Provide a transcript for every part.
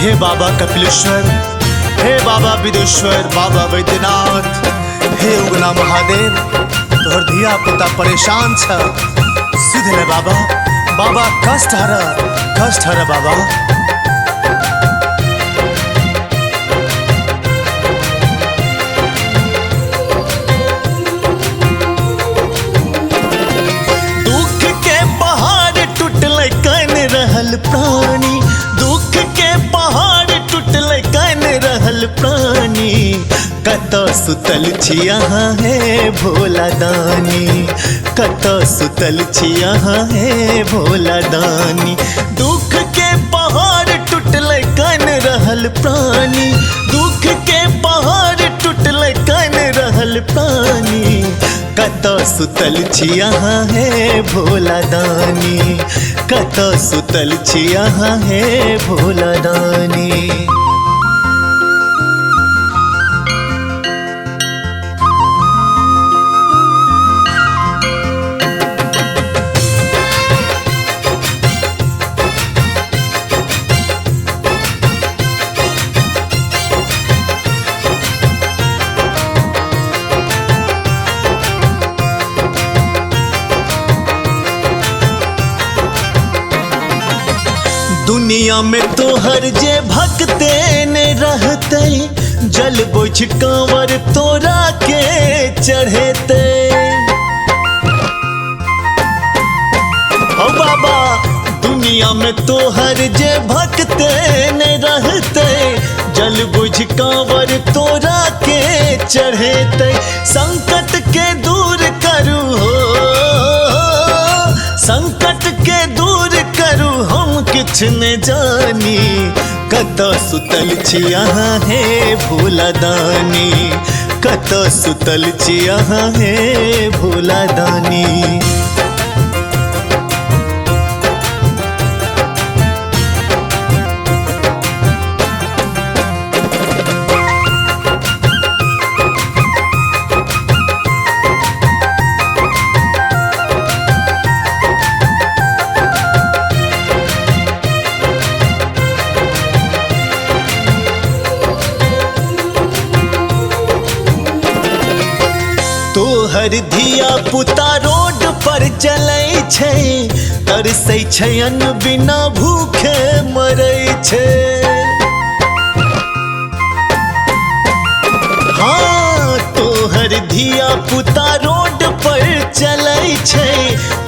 हे बाबा कपिलेश्वर, हे बाबा विदेश्वर, बाबा वैद्यनाथ, हे उगना महादेव, तोहर धिया पुता परेशान छ, सुध ले बाबा, बाबा कष्ट हर बाबा। दुख के पहाड़ टूटल कन रहल प्राणी, दुख के पहाड़ टूटल कन रहल प्राणी, कत सुतल छी यहाँ हे भोला दानी, कत सुतल छी यहाँ हे भोला दानी। दुख के पहाड़ टूटल कन रहल प्राणी, दुख के पहाड़ टूटल कन रहल प्राणी, कत सुतल छी यहाँ हे भोला दानी, कत सुतल छी यहाँ हे भोला दानी। दुनिया में तोहर जे भक्ते ने रहते, जल बोझ कांवर तोरा के चढ़ेते। ओ बाबा दुनिया में तोहर जे भक्ते ने रहते, जल बोझ कांवर तोरा के चढ़ेते। संकट के दूर करू हो, संकट के दूर करू हम किछ न जानी, कत सुतल छी यहाँ हे भोला दानी, कत सुतल छी यहाँ हे भोला दानी। तोहर धिया पुता रोड पर चलै छै, तरसै छै अन्न बिना भूखे मरै छै। हाँ तोहर धिया पुता रोड पर चलै छै,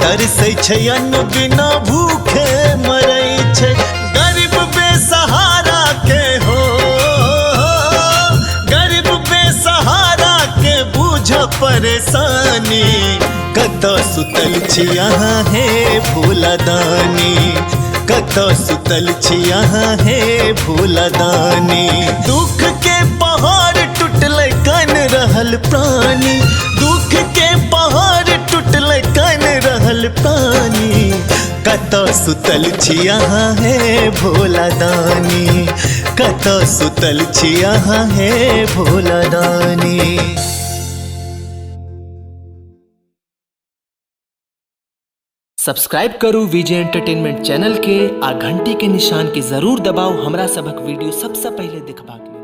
तरसै छै अन्न बिना भूखे मरै छै। गरीब बेसहारा के हो, गरीब बेसहारा के बुझ परेशानी, कत सुतल छी यहाँ हे भोला दानी, कत सुतल छी यहाँ हे भोला दानी। दुख के पहाड़ टूटल कन रहल प्राणी, दुख के पहाड़ टूटल कन रहल प्राणी, कत सुतल छी यहाँ हे भोला दानी, कत सुतल छी यहाँ हे भोला दानी। सब्सक्राइब करू विजय एंटरटेनमेंट चैनल के आ घंटी के निशान के जरूर दबाओ हमरा सबक वीडियो सबसे पहले देखबाक लेल।